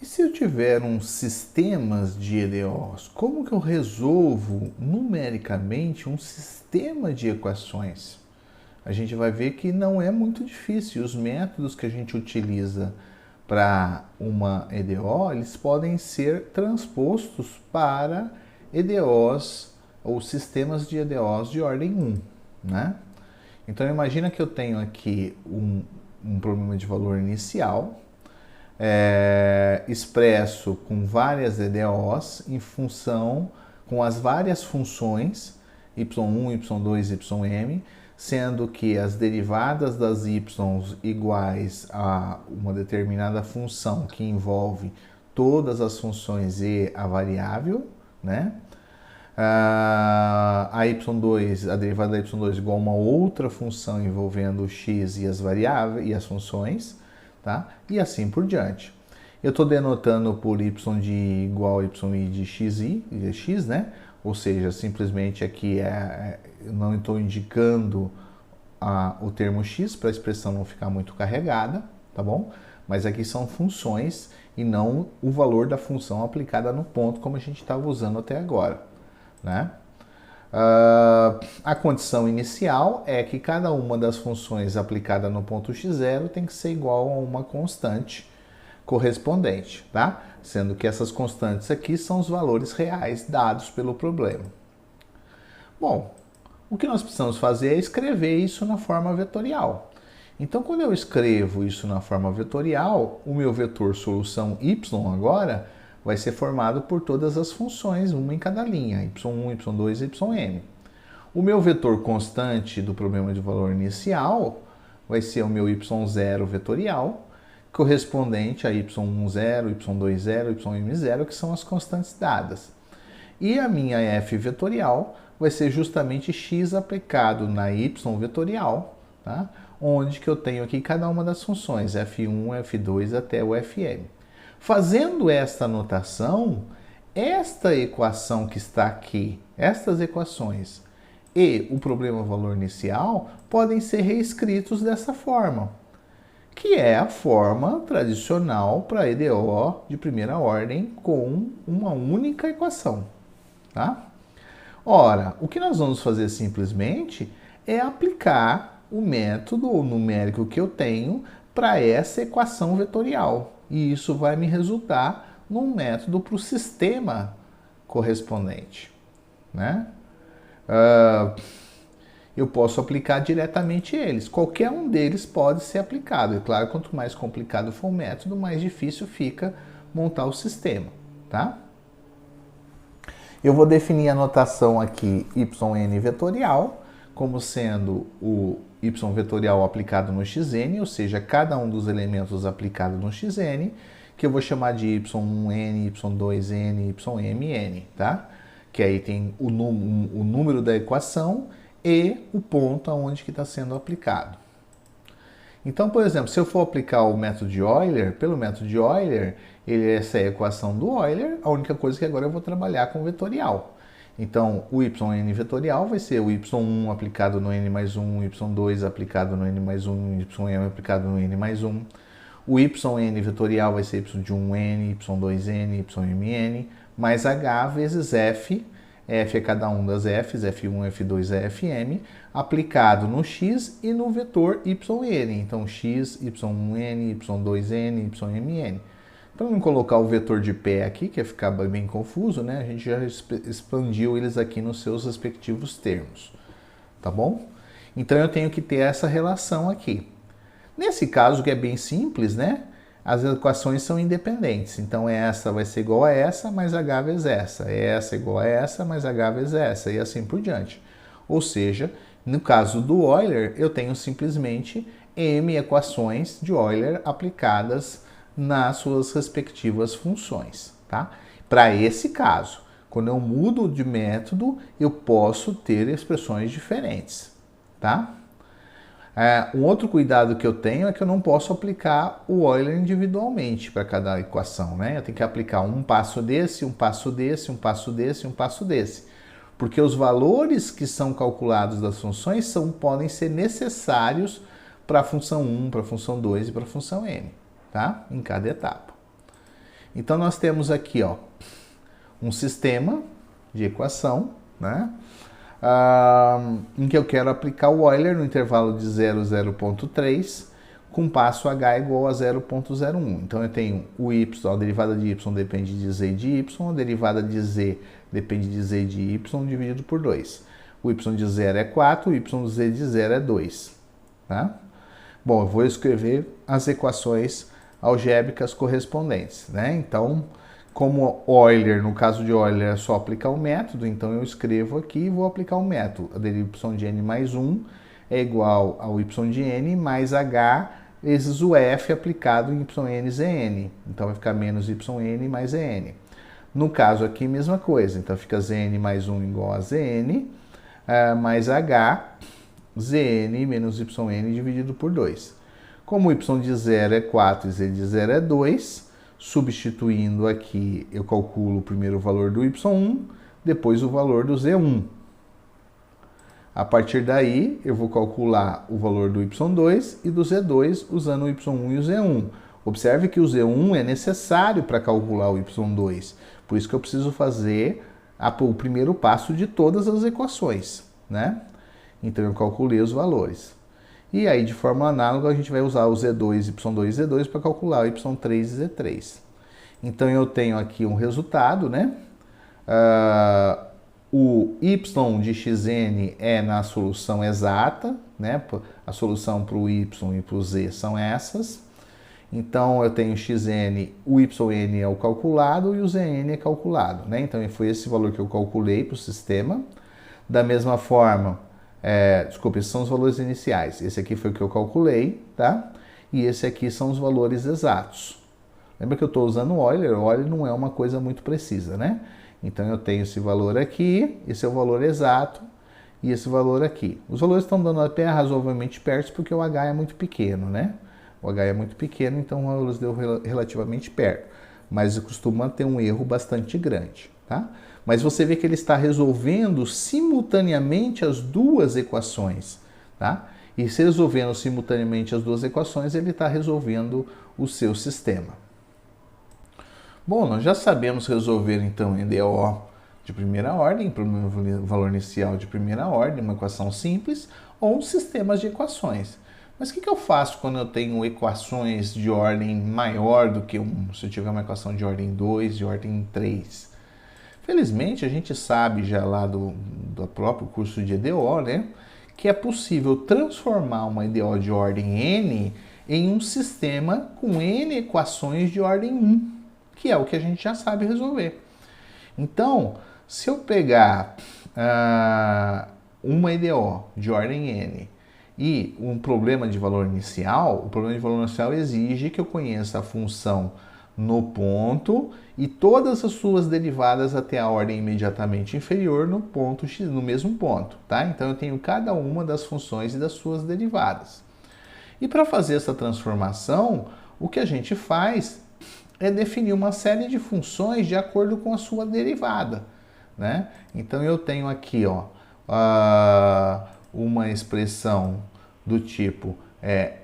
se eu tiver uns sistemas de EDOs, como que eu resolvo numericamente um sistema de equações? A gente vai ver que não é muito difícil. Os métodos que a gente utiliza para uma EDO, eles podem ser transpostos para EDOs ou sistemas de EDOs de ordem 1, né? Então imagina que eu tenho aqui um problema de valor inicial, expresso com várias EDOs em função, com as várias funções y1, y2, ym, sendo que as derivadas das y iguais a uma determinada função que envolve todas as funções e a variável, né? A y2, a derivada da y2 igual a uma outra função envolvendo o x e as variáveis e as funções, tá? E assim por diante. Eu estou denotando por y de igual a y de x, né? Ou seja, simplesmente aqui eu não estou indicando o termo x para a expressão não ficar muito carregada, tá bom? Mas aqui são funções e não o valor da função aplicada no ponto como a gente estava usando até agora, né? A condição inicial é que cada uma das funções aplicada no ponto x0 tem que ser igual a uma constante correspondente, tá? Sendo que essas constantes aqui são os valores reais dados pelo problema. Bom, o que nós precisamos fazer é escrever isso na forma vetorial. Então, quando eu escrevo isso na forma vetorial, o meu vetor solução y agora vai ser formado por todas as funções, uma em cada linha, y1, y2 e ym. O meu vetor constante do problema de valor inicial vai ser o meu y0 vetorial, correspondente a y10, y20, ym0, que são as constantes dadas. E a minha f vetorial vai ser justamente x aplicado na y vetorial, tá? Onde que eu tenho aqui cada uma das funções, f1, f2 até o fm. Fazendo esta notação, esta equação que está aqui, estas equações e o problema valor inicial podem ser reescritos dessa forma, que é a forma tradicional para EDO de primeira ordem com uma única equação, tá? Ora, o que nós vamos fazer simplesmente é aplicar o método numérico que eu tenho para essa equação vetorial. E isso vai me resultar num método para o sistema correspondente, né? Eu posso aplicar diretamente eles. Qualquer um deles pode ser aplicado. É claro, quanto mais complicado for o método, mais difícil fica montar o sistema, tá? Eu vou definir a notação aqui yn vetorial como sendo o y vetorial aplicado no xn, ou seja, cada um dos elementos aplicado no xn, que eu vou chamar de y1n, y2n, ymn, tá? Que aí tem o número da equação e o ponto aonde que está sendo aplicado. Então, por exemplo, se eu for aplicar o método de Euler, pelo método de Euler, essa é a equação do Euler, a única coisa que agora eu vou trabalhar com vetorial. Então, o yn vetorial vai ser o y1 aplicado no n mais 1, y2 aplicado no n mais 1, ym aplicado no n mais 1. O yn vetorial vai ser y de 1n, y2n, ymn, mais h vezes f. F é cada um das f's, f1, f2 e fm, aplicado no x e no vetor yn. Então, x, y1n, y2n, ymn. Para não colocar o vetor de pé aqui, que ia ficar bem confuso, né? A gente já expandiu eles aqui nos seus respectivos termos, tá bom? Então, eu tenho que ter essa relação aqui. Nesse caso, que é bem simples, né? As equações são independentes. Então, essa vai ser igual a essa, mais h vezes essa. Essa é igual a essa, mais h vezes essa, e assim por diante. Ou seja, no caso do Euler, eu tenho simplesmente m equações de Euler aplicadas nas suas respectivas funções, tá? Para esse caso, quando eu mudo de método, eu posso ter expressões diferentes, tá? Um outro cuidado que eu tenho é que eu não posso aplicar o Euler individualmente para cada equação, né? Eu tenho que aplicar um passo desse, um passo desse, um passo desse, um passo desse. Porque os valores que são calculados das funções podem ser necessários para a função 1, para a função 2 e para a função n, tá? Em cada etapa. Então nós temos aqui, ó, um sistema de equação, né? Em que eu quero aplicar o Euler no intervalo de 0 a 0,3 com passo h igual a 0,01. Então eu tenho o y, a derivada de y depende de z e de y, a derivada de z depende de z e de y dividido por 2. O y de 0 é 4, o y de z de 0 é 2. Tá? Bom, eu vou escrever as equações algébricas correspondentes, né? Então, como Euler, no caso de Euler, é só aplicar o método, então eu escrevo aqui e vou aplicar o método. A derivada de y de n mais 1 é igual ao y de n mais h vezes o f aplicado em yn zn. Então vai ficar menos yn mais zn. No caso aqui, mesma coisa. Então fica zn mais 1 igual a zn mais h zn menos yn dividido por 2. Como y de 0 é 4 e z de 0 é 2, substituindo aqui, eu calculo primeiro o valor do y1, depois o valor do z1. A partir daí, eu vou calcular o valor do y2 e do z2 usando o y1 e o z1. Observe que o z1 é necessário para calcular o y2, por isso que eu preciso fazer o primeiro passo de todas as equações, né? Então eu calculei os valores. E aí, de forma análoga, a gente vai usar o z2, y2 e z2 para calcular o y3 e z3. Então eu tenho aqui um resultado, né? O y de xn é na solução exata, né? A solução para o y e para o z são essas. Então eu tenho xn, o yn é o calculado e o zn é calculado, né? Então foi esse valor que eu calculei para o sistema. Da mesma forma, desculpa, esses são os valores iniciais. Esse aqui foi o que eu calculei, tá? E esse aqui são os valores exatos. Lembra que eu estou usando o Euler? O Euler não é uma coisa muito precisa, né? Então eu tenho esse valor aqui, esse é o valor exato, e esse valor aqui. Os valores estão dando até razoavelmente perto porque o H é muito pequeno, né? O H é muito pequeno, então o valor deu relativamente perto. Mas costuma ter um erro bastante grande, tá? Mas você vê que ele está resolvendo simultaneamente as duas equações, tá? E se resolvendo simultaneamente as duas equações, ele está resolvendo o seu sistema. Bom, nós já sabemos resolver então EDO de primeira ordem, valor inicial de primeira ordem, uma equação simples, ou sistemas de equações. Mas o que eu faço quando eu tenho equações de ordem maior do que 1? Se eu tiver uma equação de ordem 2, de ordem 3? Felizmente, a gente sabe já lá do próprio curso de EDO, né, que é possível transformar uma EDO de ordem n em um sistema com n equações de ordem 1. Que é o que a gente já sabe resolver. Então, se eu pegar uma EDO de ordem n e um problema de valor inicial, o problema de valor inicial exige que eu conheça a função no ponto e todas as suas derivadas até a ordem imediatamente inferior no ponto x, no mesmo ponto, tá? Então eu tenho cada uma das funções e das suas derivadas. E para fazer essa transformação, o que a gente faz é definir uma série de funções de acordo com a sua derivada, né? Então eu tenho aqui, ó, uma expressão do tipo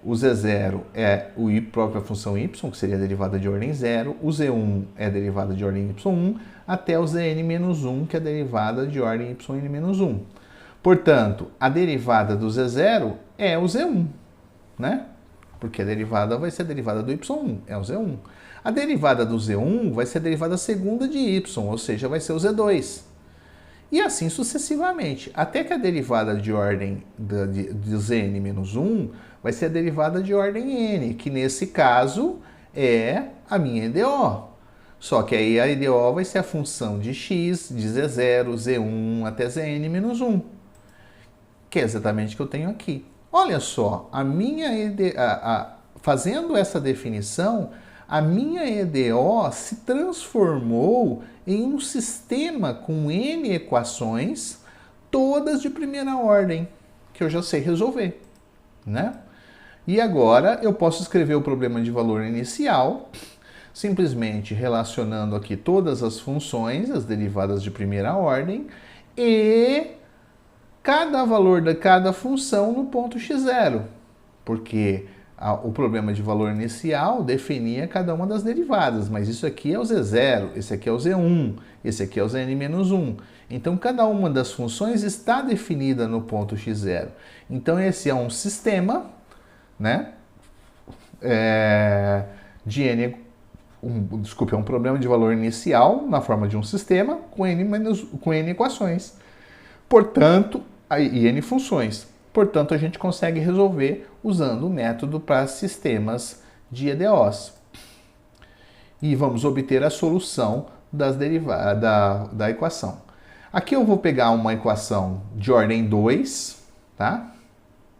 o z0 é a própria função y, que seria a derivada de ordem 0, o z1 é a derivada de ordem y1, até o zn-1, que é a derivada de ordem yn-1. Portanto, a derivada do z0 é o z1, né? Porque a derivada vai ser a derivada do y1, é o z1. A derivada do z1 vai ser a derivada segunda de y, ou seja, vai ser o z2. E assim sucessivamente, até que a derivada de ordem de zn-1 vai ser a derivada de ordem n, que nesse caso é a minha EDO. Só que aí a EDO vai ser a função de x, de z0, z1 até zn-1, que é exatamente o que eu tenho aqui. Olha só, fazendo essa definição, a minha EDO se transformou em um sistema com n equações, todas de primeira ordem, que eu já sei resolver, né? E agora eu posso escrever o problema de valor inicial, simplesmente relacionando aqui todas as funções, as derivadas de primeira ordem, e cada valor de cada função no ponto x0, porque O problema de valor inicial definia cada uma das derivadas, mas isso aqui é o Z0, esse aqui é o Z1, esse aqui é o Zn-1. Então, cada uma das funções está definida no ponto x0. Então, esse é um sistema, né? É um problema de valor inicial na forma de um sistema com n equações. Portanto, e n funções. Portanto, a gente consegue resolver usando o método para sistemas de EDOs. E vamos obter a solução da equação. Aqui eu vou pegar uma equação de ordem 2, tá?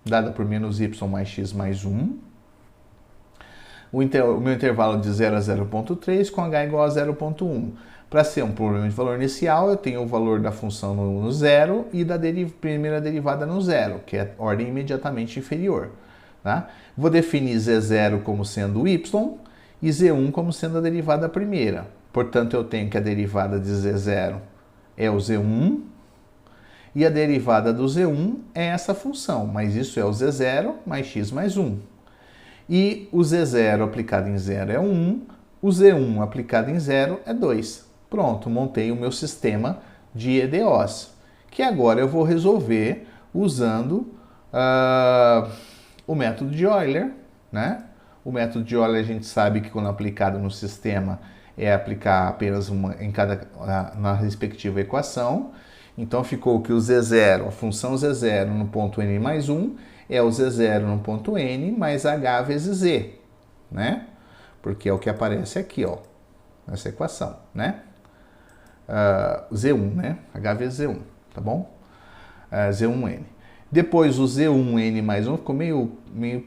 Dada por menos y mais x mais 1. O meu intervalo de 0 a 0,3 com h igual a 0,1. Para ser um problema de valor inicial, eu tenho o valor da função no zero e da primeira derivada no zero, que é a ordem imediatamente inferior. Tá? Vou definir z0 como sendo y e z1 como sendo a derivada primeira. Portanto, eu tenho que a derivada de z0 é o z1 e a derivada do z1 é essa função, mas isso é o z0 mais x mais 1. E o z0 aplicado em 0 é 1, o z1 aplicado em 0 é 2. Pronto, montei o meu sistema de EDOs, que agora eu vou resolver usando o método de Euler, né? O método de Euler a gente sabe que quando aplicado no sistema é aplicar apenas uma na respectiva equação. Então ficou que o z0, a função z0 no ponto n mais 1 é o z0 no ponto n mais h vezes z, né? Porque é o que aparece aqui, ó, nessa equação, né? Z1, né? H vezes Z1, tá bom? Z1N. Depois o Z1N mais 1 ficou meio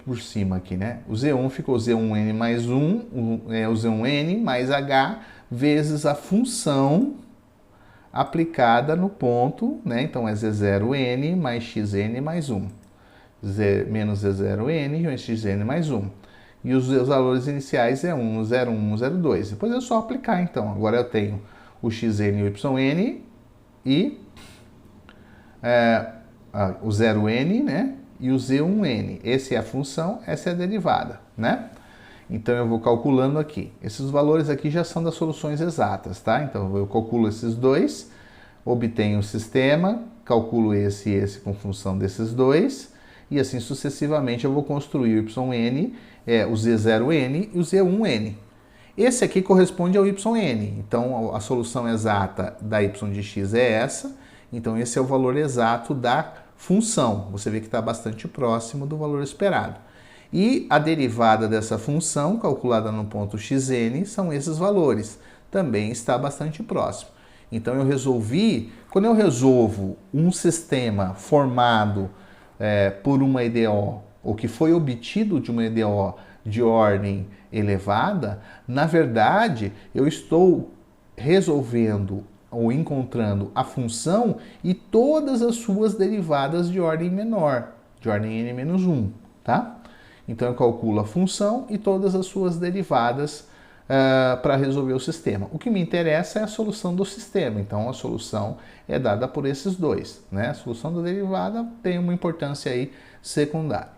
por cima aqui, né? O Z1 ficou Z1N mais 1, o Z1N mais H vezes a função aplicada no ponto, né? Então é Z0N mais XN mais 1. Menos Z0N mais XN mais 1. E os valores iniciais é 1, 0, 1, 0, 2. Depois é só aplicar, então. Agora eu tenho o xn e o yn e o 0n, né? E o z1n. Essa é a função, essa é a derivada, né? Então eu vou calculando aqui. Esses valores aqui já são das soluções exatas, tá? Então eu calculo esses dois, obtenho o sistema, calculo esse e esse com função desses dois, e assim sucessivamente eu vou construir o yn, o z0n e o z1n. Esse aqui corresponde ao yn, então a solução exata da y de x é essa, então esse é o valor exato da função. Você vê que está bastante próximo do valor esperado. E a derivada dessa função, calculada no ponto xn, são esses valores. Também está bastante próximo. Então eu resolvi, quando eu resolvo um sistema formado por uma EDO, ou que foi obtido de uma EDO de ordem elevada, na verdade eu estou resolvendo ou encontrando a função e todas as suas derivadas de ordem menor, de ordem n-1, tá? Então eu calculo a função e todas as suas derivadas para resolver o sistema. O que me interessa é a solução do sistema, então a solução é dada por esses dois, né? A solução da derivada tem uma importância aí secundária.